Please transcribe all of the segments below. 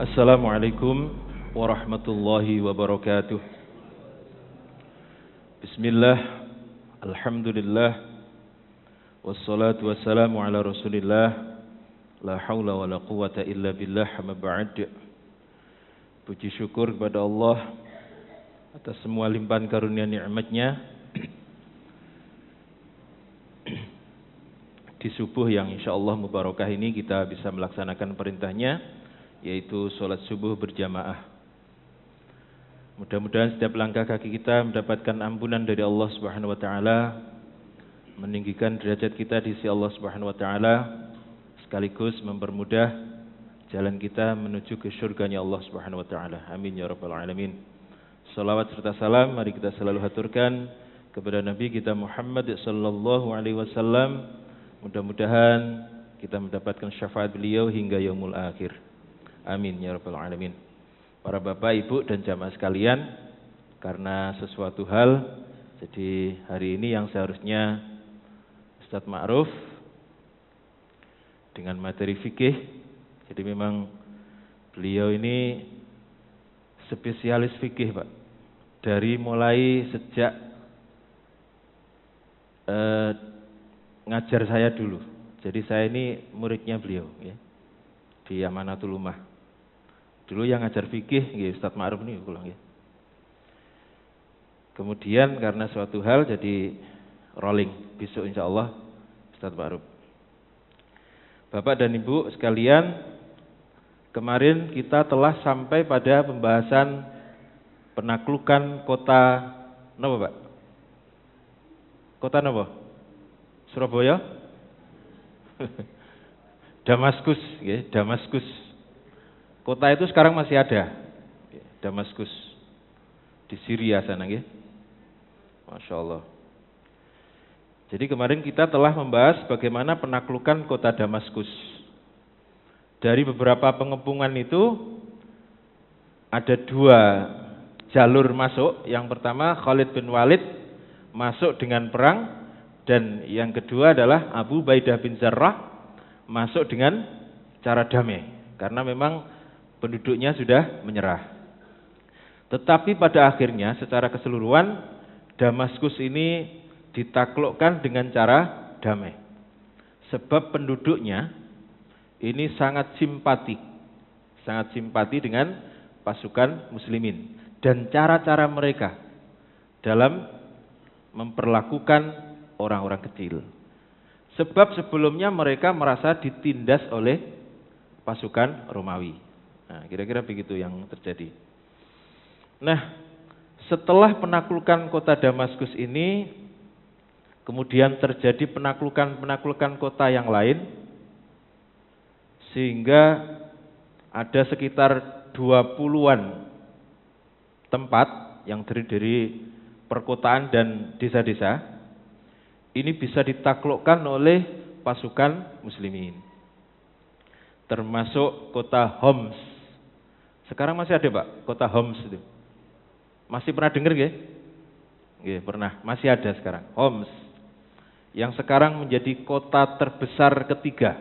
Assalamualaikum warahmatullahi wabarakatuh. Bismillah, alhamdulillah, wassalatu wassalamu ala rasulillah, la hawla wa la quwata illa billah, amma ba'd. Puji syukur kepada Allah atas semua limpahan karunia nikmatnya di subuh yang insyaallah mubarakah ini kita bisa melaksanakan perintahnya, yaitu sholat subuh berjamaah. Mudah-mudahan setiap langkah kaki kita mendapatkan ampunan dari Allah Subhanahu wa taala, meninggikan derajat kita di sisi Allah Subhanahu wa taala, sekaligus mempermudah jalan kita menuju ke surganya Allah Subhanahu wa taala. Amin ya rabbal alamin. Salawat serta salam mari kita selalu haturkan kepada Nabi kita Muhammad sallallahu alaihi wasallam. Mudah-mudahan kita mendapatkan syafaat beliau hingga yaumul akhir. Amin ya rabbal alamin. Para bapak, ibu dan jamaah sekalian, karena sesuatu hal, jadi hari ini yang seharusnya Ustadz Ma'ruf dengan materi fikih, jadi memang beliau ini spesialis fikih Pak. Dari mulai sejak ngajar saya dulu. Jadi saya ini muridnya beliau ya, di Amanatul Ummah. Dulu yang ngajar fikih, ya, Ustadz Ma'ruf ini pulang ya. Kemudian karena suatu hal jadi rolling besok insya Allah Ustadz Ma'ruf. Bapak dan Ibu sekalian, kemarin kita telah sampai pada pembahasan penaklukan kota napa Pak? Kota napa? Surabaya? Damaskus, ya, Damaskus. Kota itu sekarang masih ada, Damaskus, di Syria sana, ya. Masya Allah. Jadi kemarin kita telah membahas bagaimana penaklukan kota Damaskus. Dari beberapa pengepungan itu, ada dua jalur masuk. Yang pertama Khalid bin Walid masuk dengan perang, dan yang kedua adalah Abu Ubaidah bin Jarrah masuk dengan cara damai, karena memang penduduknya sudah menyerah. Tetapi pada akhirnya secara keseluruhan Damaskus ini ditaklukkan dengan cara damai. Sebab penduduknya ini sangat simpati dengan pasukan muslimin. Dan cara-cara mereka dalam memperlakukan orang-orang kecil. Sebab sebelumnya mereka merasa ditindas oleh pasukan Romawi. Nah, kira-kira begitu yang terjadi. Nah, setelah penaklukan kota Damaskus ini, kemudian terjadi penaklukan kota yang lain, sehingga ada sekitar 20-an tempat yang terdiri dari perkotaan dan desa-desa, ini bisa ditaklukkan oleh pasukan muslimin. Termasuk kota Homs. Sekarang masih ada Pak, kota Homs itu. Masih pernah dengar nggih? Nggih, pernah. Masih ada sekarang, Homs. Yang sekarang menjadi kota terbesar ketiga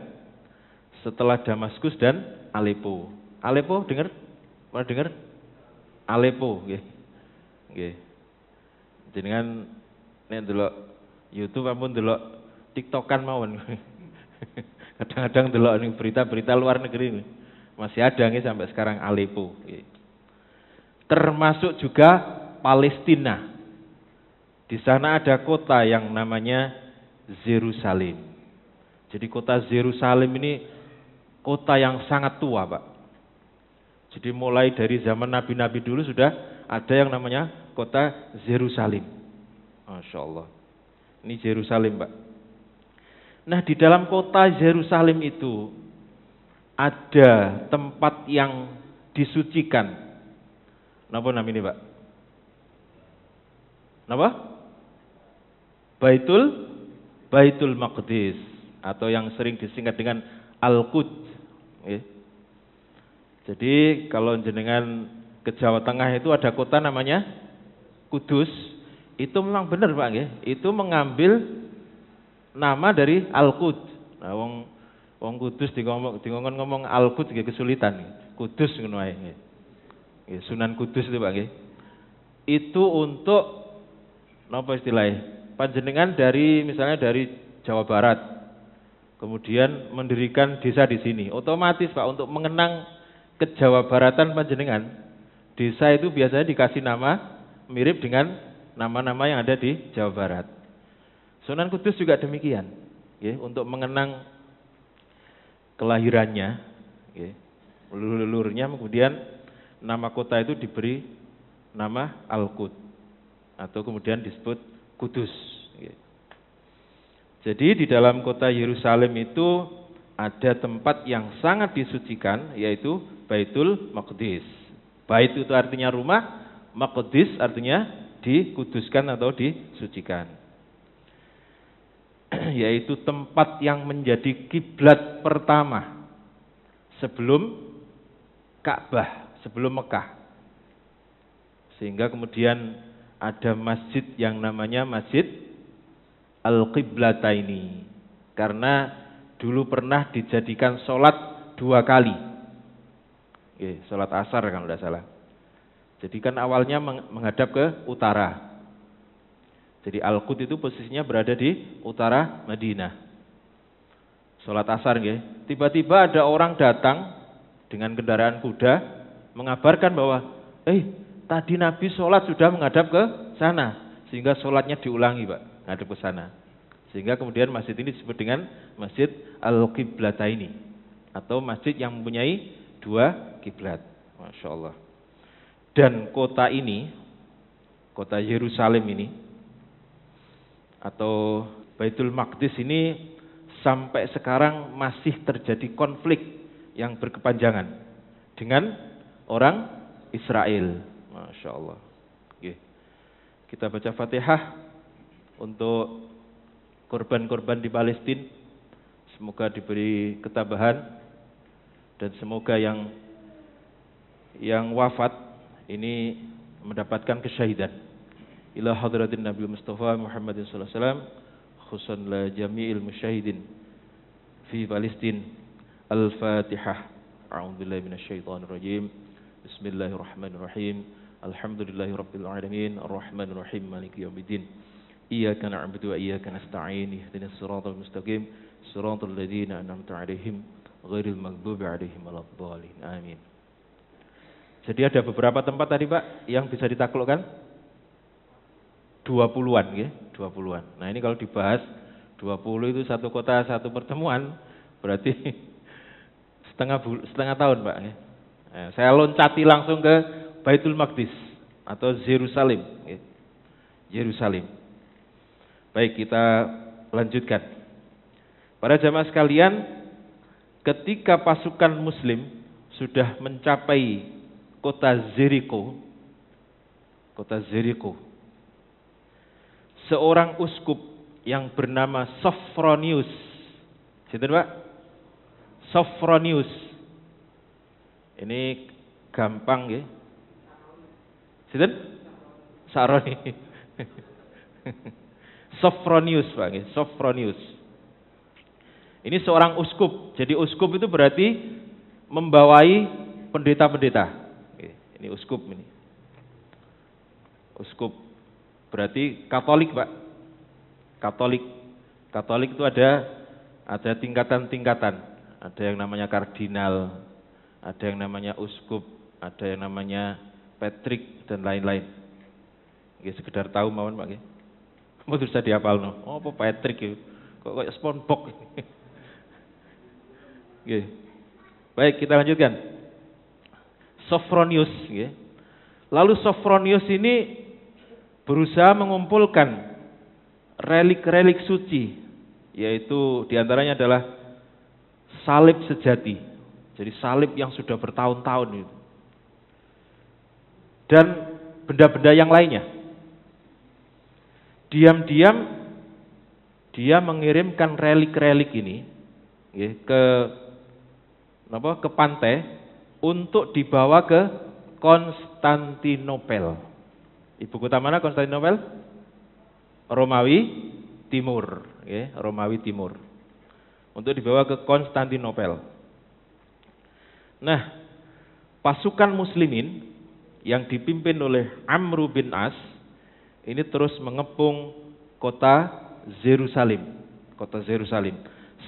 setelah Damaskus dan Aleppo. Aleppo dengar? Pernah dengar? Aleppo nggih. Nggih. Jenengan nek delok YouTube ampun delok TikTokan mawon. Kadang-kadang delok ning berita-berita luar negeri ini. Masih ada nih sampai sekarang Aleppo. Termasuk juga Palestina. Di sana ada kota yang namanya Yerusalem. Jadi kota Yerusalem ini kota yang sangat tua Pak. Jadi mulai dari zaman nabi-nabi dulu sudah ada yang namanya kota Yerusalem. Masya Allah. Ini Yerusalem Pak. Nah, di dalam kota Yerusalem itu ada tempat yang disucikan. Napa namanya Pak? Napa? Baitul Maqdis, atau yang sering disingkat dengan Al-Quds. Jadi kalau jenengan ke Jawa Tengah itu ada kota namanya Kudus. Itu memang benar Pak, itu mengambil nama dari Al-Quds. Nah, Wong Kudus ngomong Al-Quds nggih kesulitan. Kudus ngono ae nggih. Nggih, Sunan Kudus itu Pak nggih. Itu untuk napa istilahnya? Panjenengan misalnya dari Jawa Barat. Kemudian mendirikan desa di sini. Otomatis Pak untuk mengenang kejawabaratan panjenengan, desa itu biasanya dikasih nama mirip dengan nama-nama yang ada di Jawa Barat. Sunan Kudus juga demikian, ya, untuk mengenang kelahirannya, ya, leluhurnya, kemudian nama kota itu diberi nama Al-Quds atau kemudian disebut Kudus. Ya. Jadi di dalam kota Yerusalem itu ada tempat yang sangat disucikan, yaitu Baitul Maqdis. Bait itu artinya rumah, Maqdis artinya dikuduskan atau disucikan. Yaitu tempat yang menjadi kiblat pertama sebelum Ka'bah, sebelum Mekah. Sehingga kemudian ada masjid yang namanya Masjid Al-Qiblataini. Karena dulu pernah dijadikan sholat 2 kali. Sholat asar kalau tidak salah. Jadi kan awalnya menghadap ke utara. Jadi Al-Quds itu posisinya berada di utara Madinah. Sholat asar nggih. Tiba-tiba ada orang datang dengan kendaraan kuda mengabarkan bahwa tadi Nabi sholat sudah menghadap ke sana. Sehingga sholatnya diulangi Pak, menghadap ke sana. Sehingga kemudian masjid ini disebut dengan Masjid Al-Qiblataini, atau masjid yang mempunyai 2 kiblat. Masya Allah. Dan kota ini, kota Yerusalem ini, atau Baitul Maqdis ini sampai sekarang masih terjadi konflik yang berkepanjangan dengan orang Israel. Masya Allah. Oke. Kita baca Fatihah untuk korban-korban di Palestina. Semoga diberi ketabahan dan semoga yang wafat ini mendapatkan kesyahidan. Ila hadratin Nabi Mustafa Muhammadin sallallahu alaihi wasallam khususan la jami'il musyahidin fi Palestina. Al-Fatihah. A'udzubillahi minasyaitonir rajim. Bismillahirrahmanirrahim. Alhamdulillahirabbil alamin arrahmanir rahim maliki yaumiddin. Iyyaka na'budu wa iyyaka nasta'in ihdinas siratal mustaqim siratal ladzina an'amta 'alaihim ghairil maghdubi 'alaihim waladdallin. Amin. Jadi ada beberapa tempat tadi Pak yang bisa ditaklukkan 20-an nggih, 20-an. Nah, ini kalau dibahas 20 itu satu kota satu pertemuan berarti setengah tahun Pak. Nah, saya loncati langsung ke Baitul Maqdis atau Yerusalem. Yerusalem. Baik, kita lanjutkan. Para jamaah sekalian, ketika pasukan Muslim sudah mencapai kota Jericho, seorang uskup yang bernama Sophronius. Sinten Pak? Sophronius. Ini gampang nggih. Sinten? Saroni. Sophronius Pak nggih, Sophronius. Ini seorang uskup. Jadi uskup itu berarti membawai pendeta-pendeta. Ini uskup ini. Uskup berarti Katolik Pak. Katolik itu ada tingkatan-tingkatan. Ada yang namanya kardinal, ada yang namanya uskup, ada yang namanya Patrick dan lain-lain. Nggih sekedar tahu mawon Pak nggih. Mboten usah dihafalno. Oh, apa Patrick itu? Kok kayak SpongeBob. Nggih. Baik, kita lanjutkan. Sophronius nggih. Lalu Sophronius ini berusaha mengumpulkan relik-relik suci, yaitu diantaranya adalah salib sejati. Jadi salib yang sudah bertahun-tahun itu. Dan benda-benda yang lainnya. Diam-diam dia mengirimkan relik-relik ini ke pantai untuk dibawa ke Konstantinopel. Ibu kota mana Konstantinopel? Romawi Timur, Romawi Timur. untuk dibawa ke Konstantinopel. Nah, pasukan muslimin yang dipimpin oleh Amr bin As ini terus mengepung kota Yerusalem,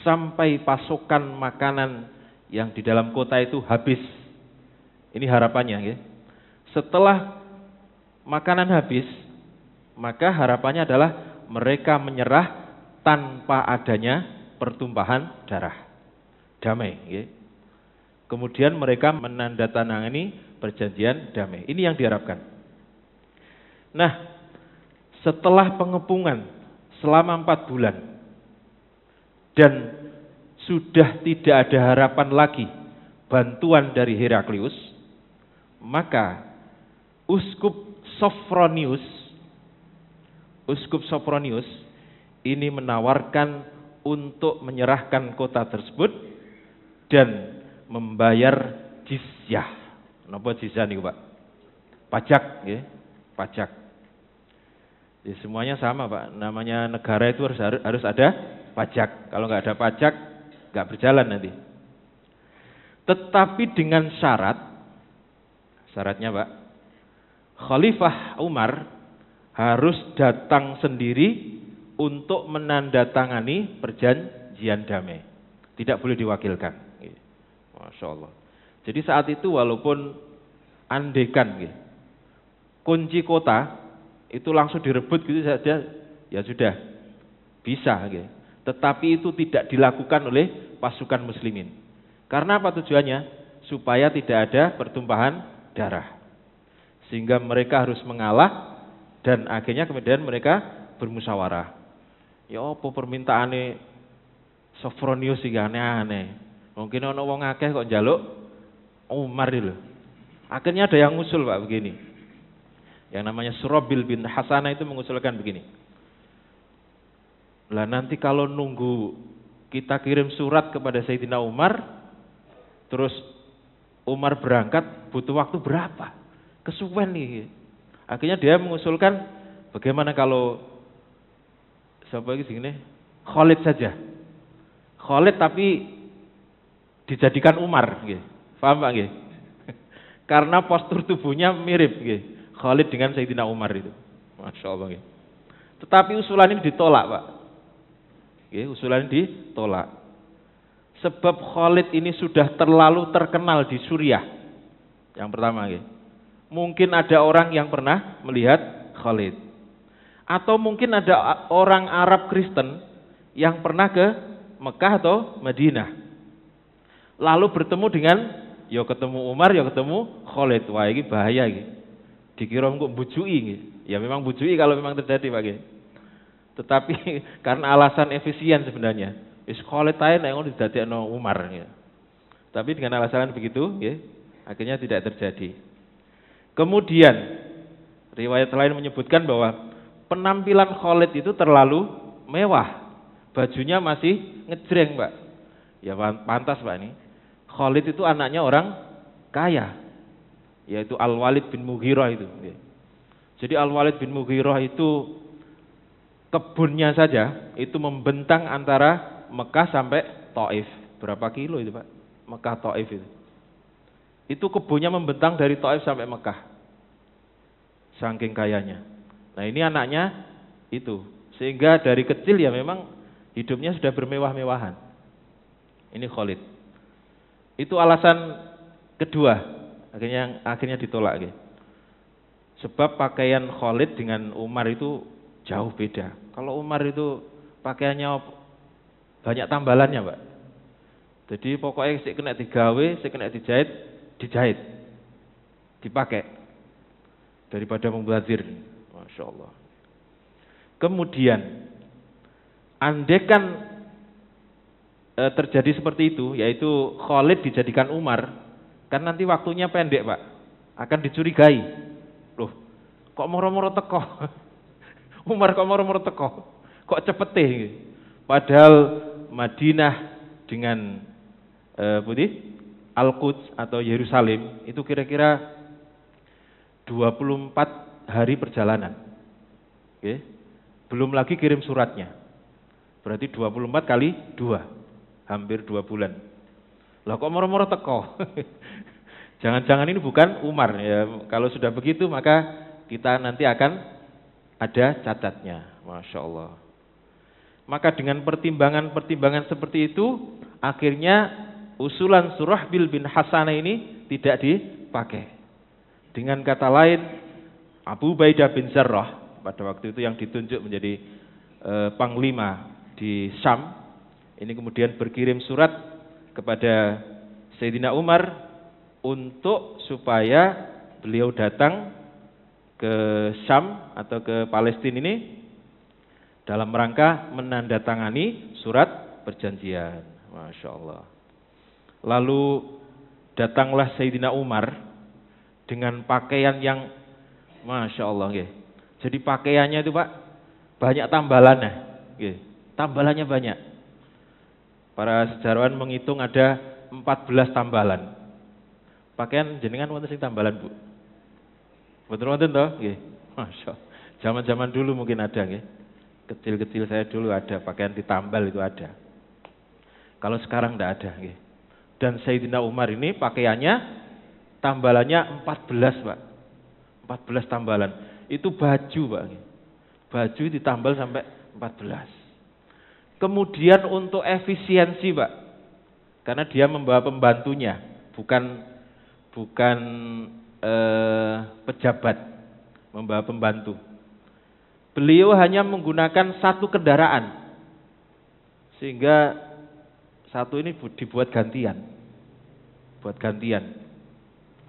sampai pasokan makanan yang di dalam kota itu habis. Ini harapannya, ya. Setelah makanan habis, maka harapannya adalah mereka menyerah tanpa adanya pertumpahan darah, damai, ya. Kemudian mereka menandatangani perjanjian damai. Ini yang diharapkan. Nah, setelah pengepungan selama 4 bulan dan sudah tidak ada harapan lagi bantuan dari Heraklius, maka Uskup Sophronius ini menawarkan untuk menyerahkan kota tersebut dan membayar jizyah. Napa jizyah niku, Pak? Pajak, ya, pajak. Ya, semuanya sama, Pak. Namanya negara itu harus ada pajak. Kalau nggak ada pajak, nggak berjalan nanti. Tetapi dengan syaratnya, Pak, Khalifah Umar harus datang sendiri untuk menandatangani perjanjian damai. Tidak boleh diwakilkan. Masya Allah. Jadi saat itu walaupun andekan kunci kota itu langsung direbut gitu saja, ya sudah bisa. Tetapi itu tidak dilakukan oleh pasukan muslimin. Karena apa tujuannya? Supaya tidak ada pertumpahan darah. Sehingga mereka harus mengalah dan akhirnya kemudian mereka bermusyawarah. Ya apa permintaane Sophronius iki aneh-aneh. Mungkin ono wong akeh kok njaluk Umar lho. Akhirnya ada yang ngusul, Pak, begini. Yang namanya Surabil bin Hasanah itu mengusulkan begini. Lah nanti kalau nunggu kita kirim surat kepada Sayyidina Umar, terus Umar berangkat, butuh waktu berapa? Kesuwen nih. Akhirnya dia mengusulkan bagaimana kalau siapa lagi sini? Khalid saja. Khalid tapi dijadikan Umar, paham Pak? Karena postur tubuhnya mirip, Khalid dengan Sayyidina Umar itu, Masya Allah. Tetapi usulan ini ditolak, Pak. Usulan ini ditolak. Sebab Khalid ini sudah terlalu terkenal di Suriah. Yang pertama, mungkin ada orang yang pernah melihat Khalid, atau mungkin ada orang Arab Kristen yang pernah ke Mekah atau Madinah. Lalu bertemu dengan, ya ketemu Umar, ya ketemu Khalid. Wah, ini bahaya ini. Dikira kok bujui. Ya memang bujui kalau memang terjadi, Pak. Tetapi karena alasan efisien sebenarnya. Khalid ae nek ngono didadekno Umar. Tapi dengan alasan begitu, akhirnya tidak terjadi. Kemudian riwayat lain menyebutkan bahwa penampilan Khalid itu terlalu mewah. Bajunya masih ngejreng, Pak. Ya pantas, Pak, ini. Khalid itu anaknya orang kaya, yaitu Al-Walid bin Mughirah itu. Jadi Al-Walid bin Mughirah itu kebunnya saja itu membentang antara Mekah sampai Taif. Berapa kilo itu, Pak? Mekah Taif itu. Itu kebunnya membentang dari Taif sampai Mekah. Saking kayanya. Nah, ini anaknya itu. Sehingga dari kecil ya memang hidupnya sudah bermewah-mewahan. Ini Khalid. Itu alasan kedua, akhirnya ditolak. Sebab pakaian Khalid dengan Umar itu jauh beda. Kalau Umar itu pakaiannya banyak tambalannya, Pak. Jadi pokoknya sik kena digawe, sik kena dijahit, dipakai daripada membazir. Masya Allah. Kemudian andekan terjadi seperti itu, yaitu Khalid dijadikan Umar, kan nanti waktunya pendek, Pak, akan dicurigai. Loh, kok moro-moro teko? Umar kok moro-moro teko? Kok cepete? Padahal Madinah dengan Al-Quds atau Yerusalem itu kira-kira 24 hari perjalanan. Belum lagi kirim suratnya. Berarti 24 kali 2. hampir 2 bulan. Lah kok moro-moro teko? Jangan-jangan ini bukan Umar ya. Kalau sudah begitu maka kita nanti akan ada catatnya. Masya Allah. Maka dengan pertimbangan-pertimbangan seperti itu, akhirnya usulan Surahbil bin Hasanah ini tidak dipakai. Dengan kata lain, Abu Ubaidah bin Jarrah pada waktu itu yang ditunjuk menjadi panglima di Syam, ini kemudian berkirim surat kepada Sayyidina Umar untuk supaya beliau datang ke Syam atau ke Palestina ini dalam rangka menandatangani surat perjanjian. Masya Allah. Lalu datanglah Sayyidina Umar dengan pakaian yang Masya Allah. Jadi pakaiannya itu Pak banyak tambalannya. Tambalannya banyak. Para sejarawan menghitung ada 14 tambalan. Pakaian jenengan wonten sing tambalan, Bu? Betul wonten toh? Nggih. Masya. Zaman-zaman dulu mungkin ada nggih. Kecil-kecil saya dulu ada pakaian ditambal itu ada. Kalau sekarang enggak ada nggih. Dan Sayyidina Umar ini pakaiannya tambalannya 14, Pak. 14 tambalan. Itu baju, Pak. Baju ditambal sampai 14. Kemudian untuk efisiensi, Pak. Karena dia membawa pembantunya, bukan pejabat, membawa pembantu. Beliau hanya menggunakan satu kendaraan, sehingga satu ini dibuat gantian,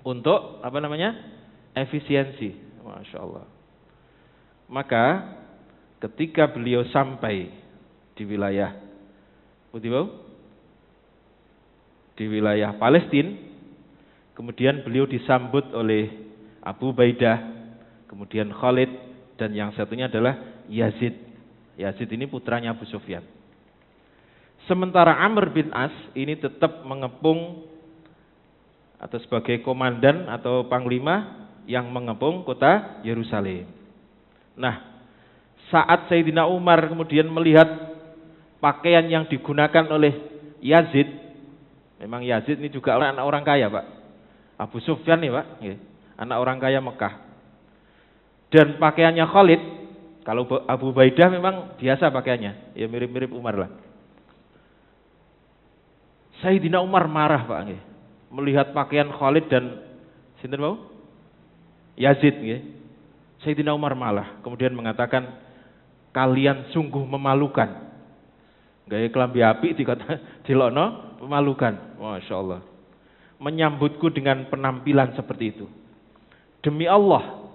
untuk apa namanya efisiensi, Masya Allah. Maka ketika beliau sampai di wilayah Palestina, kemudian beliau disambut oleh Abu Ubaidah, kemudian Khalid, dan yang satunya adalah Yazid. Yazid ini putranya Abu Sufyan. Sementara Amr bin As ini tetap mengepung atau sebagai komandan atau panglima yang mengepung kota Yerusalem. Nah, saat Sayyidina Umar kemudian melihat pakaian yang digunakan oleh Yazid, memang Yazid ini juga anak orang kaya, Pak. Abu Sufyan nih Pak, anak orang kaya Mekah. Dan pakaiannya Khalid, kalau Abu Ubaidah memang biasa pakaiannya, ya mirip-mirip Umar lah. Sayyidina Umar marah Pak, melihat pakaian Khalid dan sinten mau? Yazid, Sayyidina Umar malah kemudian mengatakan, kalian sungguh memalukan. Gaya kelambi api dikata dilokno memalukan. Masya Allah. Menyambutku dengan penampilan seperti itu. Demi Allah,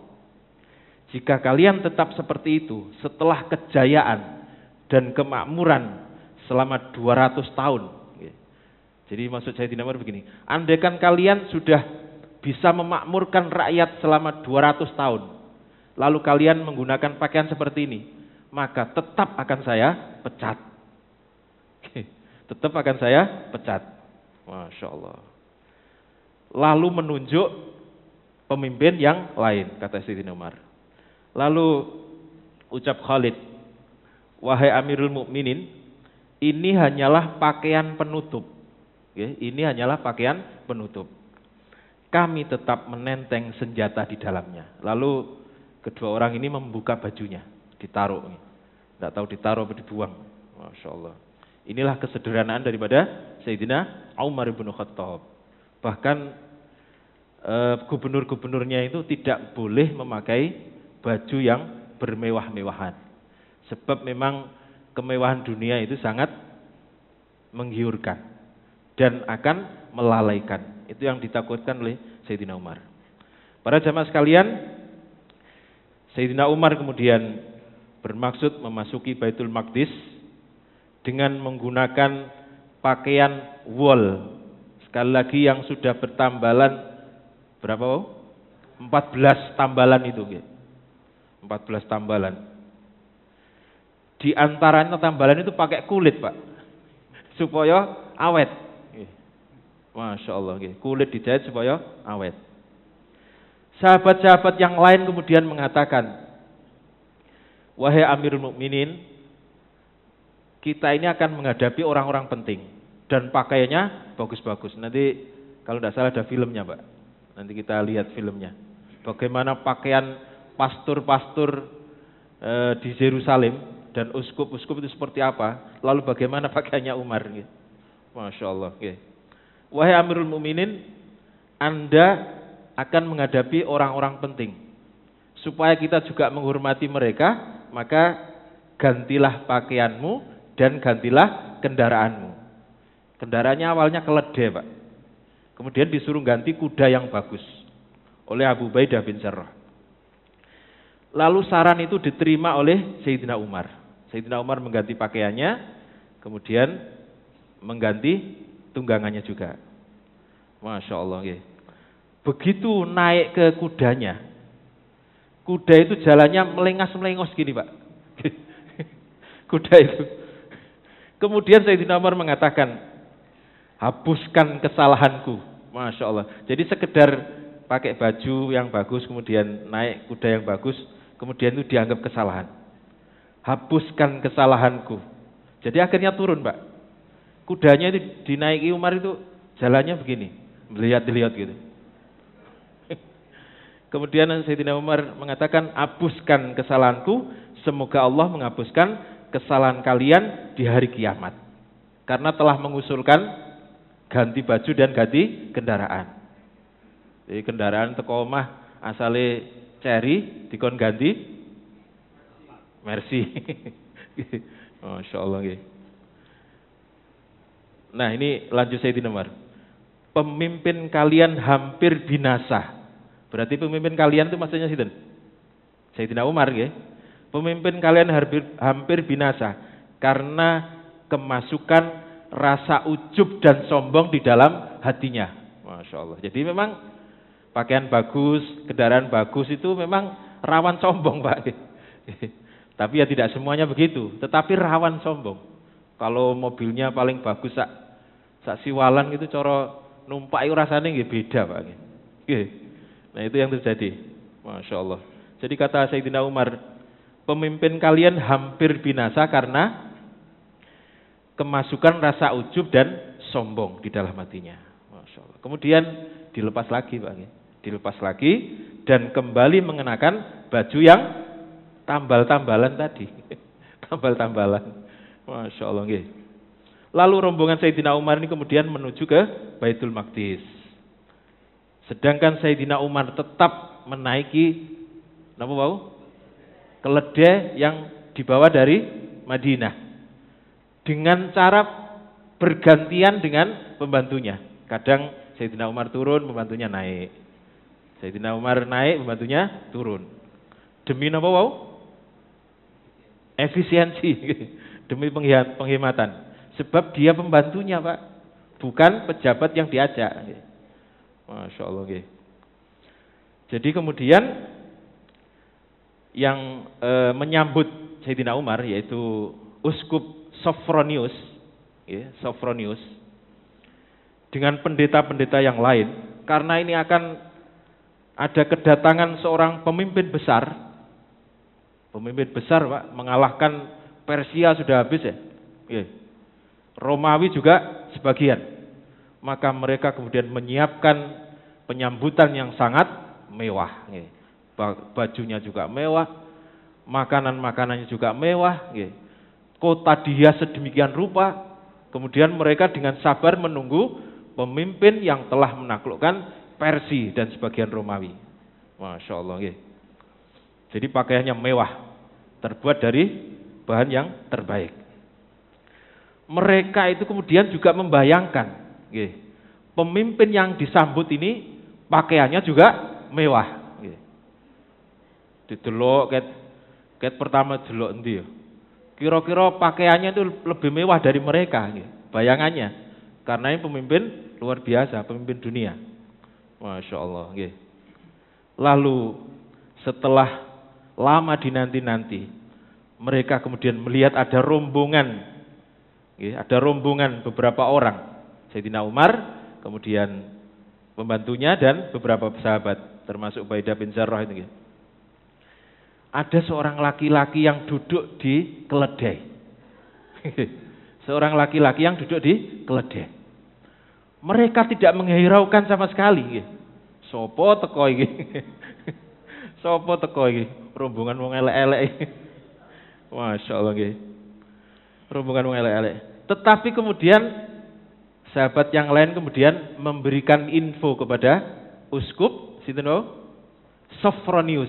jika kalian tetap seperti itu setelah kejayaan dan kemakmuran selama 200 tahun. Jadi maksud saya Sayyidina Umar begini, andaikan kalian sudah bisa memakmurkan rakyat selama 200 tahun, lalu kalian menggunakan pakaian seperti ini, maka tetap akan saya pecat. Tetap akan saya pecat. Masya Allah. Lalu menunjuk pemimpin yang lain, kata Sayyidina Umar. Lalu ucap Khalid, wahai Amirul Mukminin, ini hanyalah pakaian penutup. Ini hanyalah pakaian penutup. Kami tetap menenteng senjata di dalamnya. Lalu kedua orang ini membuka bajunya, ditaruh. Tidak tahu ditaruh atau dibuang. Masya Allah. Inilah kesederhanaan daripada Sayyidina Umar bin Khattab. Bahkan gubernur-gubernurnya itu tidak boleh memakai baju yang bermewah-mewahan. Sebab memang kemewahan dunia itu sangat menggiurkan dan akan melalaikan. Itu yang ditakutkan oleh Sayyidina Umar. Para jamaah sekalian, Sayyidina Umar kemudian bermaksud memasuki Baitul Maqdis dengan menggunakan pakaian wol. Sekali lagi yang sudah bertambalan berapa? 14 tambalan itu. 14 tambalan. Di antaranya tambalan itu pakai kulit, Pak. Supaya awet. Masya Allah. Kulit dijahit supaya awet. Sahabat-sahabat yang lain kemudian mengatakan, wahai Amirul Mukminin, kita ini akan menghadapi orang-orang penting. dan pakaiannya bagus-bagus. Nanti kalau tidak salah ada filmnya, Pak. Nanti kita lihat filmnya. Bagaimana pakaian pastor-pastor di Yerusalem dan uskup-uskup itu seperti apa. Lalu bagaimana pakaiannya Umar. Gitu. Masya Allah. Gitu. Wahai Amirul Mukminin, Anda akan menghadapi orang-orang penting. Supaya kita juga menghormati mereka, maka gantilah pakaianmu dan gantilah kendaraanmu. Kendaraannya awalnya keledai, Pak. Kemudian disuruh ganti kuda yang bagus oleh Abu Ubaidah bin Jarrah. Lalu saran itu diterima oleh Sayyidina Umar. Sayyidina Umar mengganti pakaiannya, kemudian mengganti tunggangannya juga. Masya Allah. Ya. Begitu naik ke kudanya, kuda itu jalannya melengas-melengos gini, Pak. Kuda itu. Kemudian Sayyidina Umar mengatakan, hapuskan kesalahanku. Masya Allah. Jadi sekedar pakai baju yang bagus, kemudian naik kuda yang bagus, kemudian itu dianggap kesalahan. Hapuskan kesalahanku. Jadi akhirnya turun, Pak. Kudanya itu dinaiki Umar itu jalannya begini, melihat-lihat gitu. Kemudian Sayyidina Umar mengatakan, hapuskan kesalahanku, semoga Allah menghapuskan kesalahan kalian di hari kiamat. Karena telah mengusulkan ganti baju dan ganti kendaraan. Jadi kendaraan teko omah asale Cherry dikon ganti Mercy. Masya Allah. Nah ini lanjut Sayyidina Umar. Pemimpin kalian hampir binasa. Berarti pemimpin kalian itu maksudnya Sayyidina Umar. Pemimpin kalian hampir binasa karena kemasukan rasa ujub dan sombong di dalam hatinya. Masya Allah. Jadi memang pakaian bagus, kendaraan bagus itu memang rawan sombong, Pak. Tapi ya tidak semuanya begitu, tetapi rawan sombong. Kalau mobilnya paling bagus sak siwalan gitu, coro numpak itu rasanya nggih beda, Pak. Nah itu yang terjadi. Masya Allah. Jadi kata Sayyidina Umar, pemimpin kalian hampir binasa karena kemasukan rasa ujub dan sombong di dalam hatinya. Masya Allah. Kemudian dilepas lagi, Pak. Dilepas lagi dan kembali mengenakan baju yang tambal-tambalan tadi. Tambal-tambalan. Masya Allah. Lalu rombongan Sayyidina Umar ini kemudian menuju ke Baitul Maqdis. Sedangkan Sayyidina Umar tetap menaiki keledai yang dibawa dari Madinah. Dengan cara bergantian dengan pembantunya. Kadang Sayyidina Umar turun, pembantunya naik. Sayyidina Umar naik, pembantunya turun. Demi apa, efisiensi. Demi penghematan. Sebab dia pembantunya, Pak. Bukan pejabat yang diajak. Masya Allah. Jadi kemudian yang menyambut Sayyidina Umar, yaitu Uskup Sophronius, Sophronius, dengan pendeta-pendeta yang lain, karena ini akan ada kedatangan seorang pemimpin besar, Pak, mengalahkan Persia sudah habis ya, Romawi juga sebagian, maka mereka kemudian menyiapkan penyambutan yang sangat mewah, bajunya juga mewah, makanan-makanannya juga mewah, kota dihias sedemikian rupa, kemudian mereka dengan sabar menunggu pemimpin yang telah menaklukkan Persia dan sebagian Romawi. Masya Allah. Jadi pakaiannya mewah, terbuat dari bahan yang terbaik. Mereka itu kemudian juga membayangkan, pemimpin yang disambut ini pakaiannya juga mewah. Didelok, ket pertama delok endi ya? Kira-kira pakaiannya itu lebih mewah dari mereka, bayangannya. Karena ini pemimpin luar biasa, pemimpin dunia. Masya Allah. Lalu setelah lama dinanti-nanti, mereka kemudian melihat ada rombongan, beberapa orang. Sayyidina Umar, kemudian pembantunya dan beberapa sahabat, termasuk Ubaidah bin Jarrah itu. Ada seorang laki-laki yang duduk di keledai. seorang laki-laki yang duduk di keledai. Mereka tidak menghiraukan sama sekali. Sopo teko iki? Sopo teko iki? Rombongan wong elek-elek. Masya Allah nggih. Rombongan wong elek-elek. Tetapi kemudian sahabat yang lain kemudian memberikan info kepada uskup Sophronius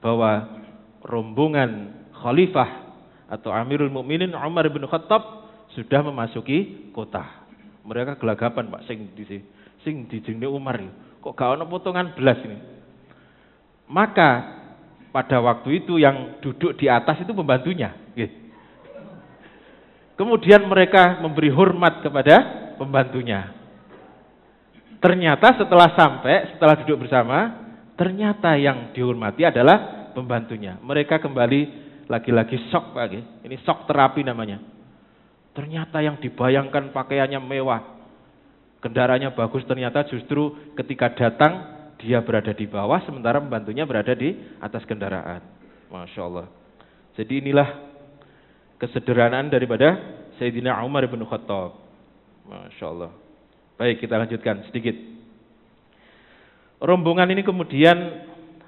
bahwa rombongan khalifah atau Amirul Mukminin Umar bin Khattab sudah memasuki kota. Mereka gelagapan, Pak, sing dijenenge Umar. Kok gak ono potongan belas ini? Maka pada waktu itu yang duduk di atas itu pembantunya. Kemudian mereka memberi hormat kepada pembantunya. Ternyata setelah duduk bersama, ternyata yang dihormati adalah pembantunya. Mereka kembali lagi-lagi shock, Pak. Ini shock terapi namanya. Ternyata yang dibayangkan pakaiannya mewah, kendaraannya bagus, ternyata justru ketika datang dia berada di bawah, sementara pembantunya berada di atas kendaraan. Masya Allah. Jadi inilah kesederhanaan daripada Sayyidina Umar bin Khattab. Masya Allah. Baik, kita lanjutkan sedikit. Rombongan ini kemudian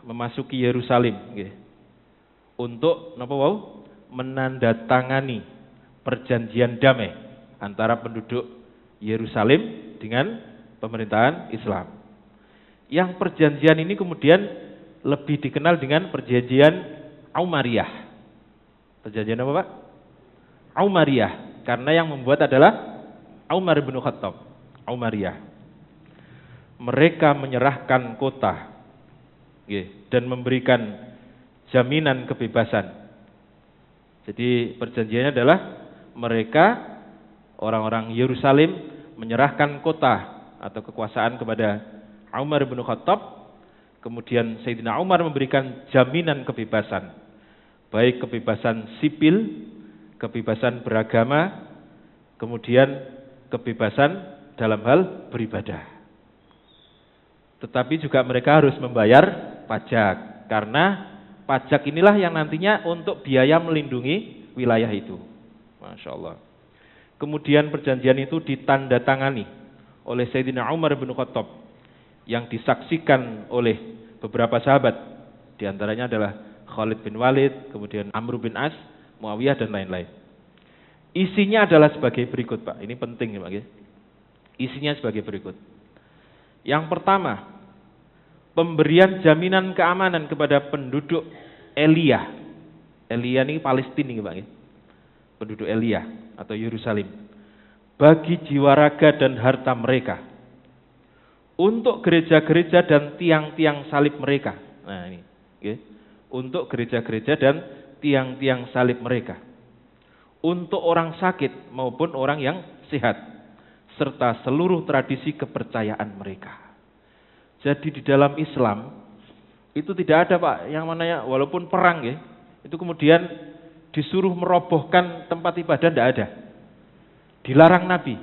memasuki Yerusalem untuk menandatangani perjanjian damai antara penduduk Yerusalem dengan pemerintahan Islam. Yang perjanjian ini kemudian lebih dikenal dengan perjanjian Umariyah. Perjanjian apa, Pak? Umariyah, karena yang membuat adalah Umar bin Khattab. Umariyah. Mereka menyerahkan kota dan memberikan jaminan kebebasan. Jadi perjanjiannya adalah mereka orang-orang Yerusalem menyerahkan kota atau kekuasaan kepada Umar bin Khattab. Kemudian Sayyidina Umar memberikan jaminan kebebasan, baik kebebasan sipil, kebebasan beragama, kemudian kebebasan dalam hal beribadah. Tetapi juga mereka harus membayar pajak, karena pajak inilah yang nantinya untuk biaya melindungi wilayah itu. Masya Allah. Kemudian perjanjian itu ditandatangani oleh Sayyidina Umar bin Khattab yang disaksikan oleh beberapa sahabat. Di antaranya adalah Khalid bin Walid, kemudian Amr bin As, Muawiyah dan lain-lain. Isinya adalah sebagai berikut, Pak. Ini penting ya, Pak. Isinya sebagai berikut. Yang pertama, pemberian jaminan keamanan kepada penduduk Elia. Elia ini Palestina, Pak. Penduduk Elia atau Yerusalem. Bagi jiwa raga dan harta mereka. Untuk gereja-gereja dan tiang-tiang salib mereka. Nah ini. Untuk gereja-gereja dan tiang-tiang salib mereka. Untuk orang sakit maupun orang yang sehat. Serta seluruh tradisi kepercayaan mereka. Jadi di dalam Islam itu tidak ada, Pak, yang mana walaupun perang itu kemudian disuruh merobohkan tempat ibadah, tidak ada. Dilarang Nabi.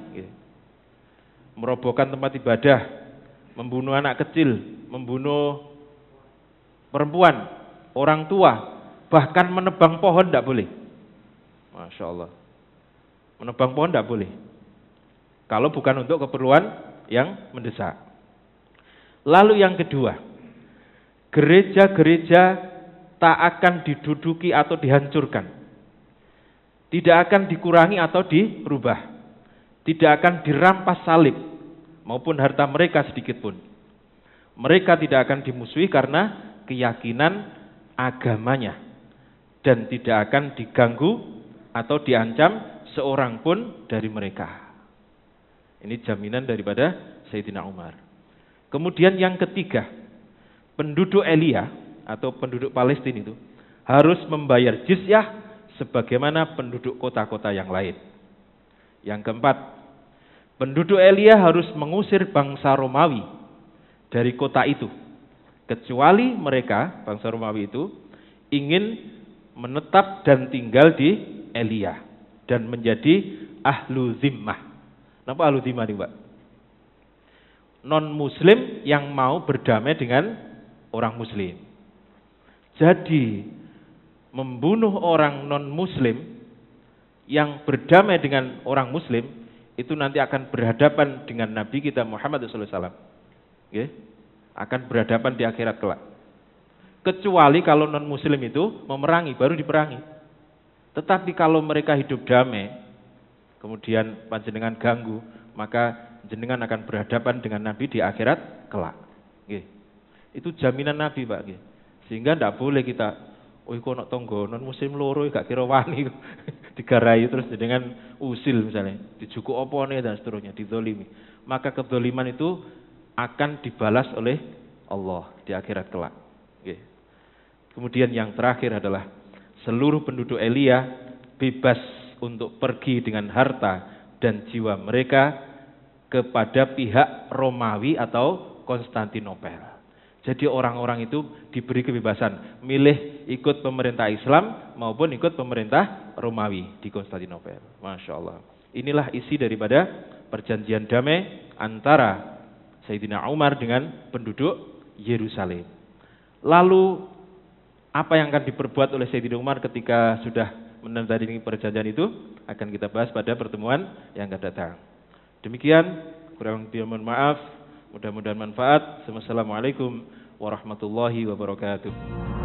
Merobohkan tempat ibadah, membunuh anak kecil, membunuh perempuan, orang tua, bahkan menebang pohon tidak boleh. Masya Allah. Menebang pohon tidak boleh. Kalau bukan untuk keperluan yang mendesak. Lalu yang kedua, gereja-gereja tak akan diduduki atau dihancurkan. Tidak akan dikurangi atau dirubah. Tidak akan dirampas salib maupun harta mereka sedikit pun. Mereka tidak akan dimusuhi karena keyakinan agamanya. Dan tidak akan diganggu atau diancam seorang pun dari mereka. Ini jaminan daripada Sayyidina Umar. Kemudian yang ketiga, penduduk Elia atau penduduk Palestina itu harus membayar jizyah sebagaimana penduduk kota-kota yang lain. Yang keempat, penduduk Elia harus mengusir bangsa Romawi dari kota itu. Kecuali mereka, bangsa Romawi itu, ingin menetap dan tinggal di Elia dan menjadi ahlu zimmah. Kenapa ahlu zimmah nih, Pak? Non-muslim yang mau berdamai dengan orang muslim. Jadi membunuh orang non-muslim yang berdamai dengan orang muslim itu nanti akan berhadapan dengan Nabi kita Muhammad sallallahu alaihi wasallam. Nggih. Akan berhadapan di akhirat kelak. Kecuali kalau non muslim itu memerangi, baru diperangi. Tetapi kalau mereka hidup damai, kemudian panjenengan ganggu, maka jenengan akan berhadapan dengan Nabi di akhirat kelak. Nggih. Itu jaminan Nabi, Pak, nggih. Sehingga tidak boleh kita, oh iku ana tangga non muslim loro gak kira wani digarai terus jenengan usil misalnya, dijukuk opone dan seterusnya, dizalimi. Maka kezaliman itu akan dibalas oleh Allah di akhirat kelak. Nggih. Kemudian yang terakhir adalah seluruh penduduk Elia bebas untuk pergi dengan harta dan jiwa mereka kepada pihak Romawi atau Konstantinopel. Jadi orang-orang itu diberi kebebasan milih ikut pemerintah Islam maupun ikut pemerintah Romawi di Konstantinopel. Masya Allah. Inilah isi daripada perjanjian damai antara Sayyidina Umar dengan penduduk Yerusalem. Lalu apa yang akan diperbuat oleh Sayyidina Umar ketika sudah menandatangani perjanjian itu akan kita bahas pada pertemuan yang akan datang. Demikian, kurang lebih mohon maaf, mudah-mudahan manfaat. Wassalamualaikum warahmatullahi wabarakatuh.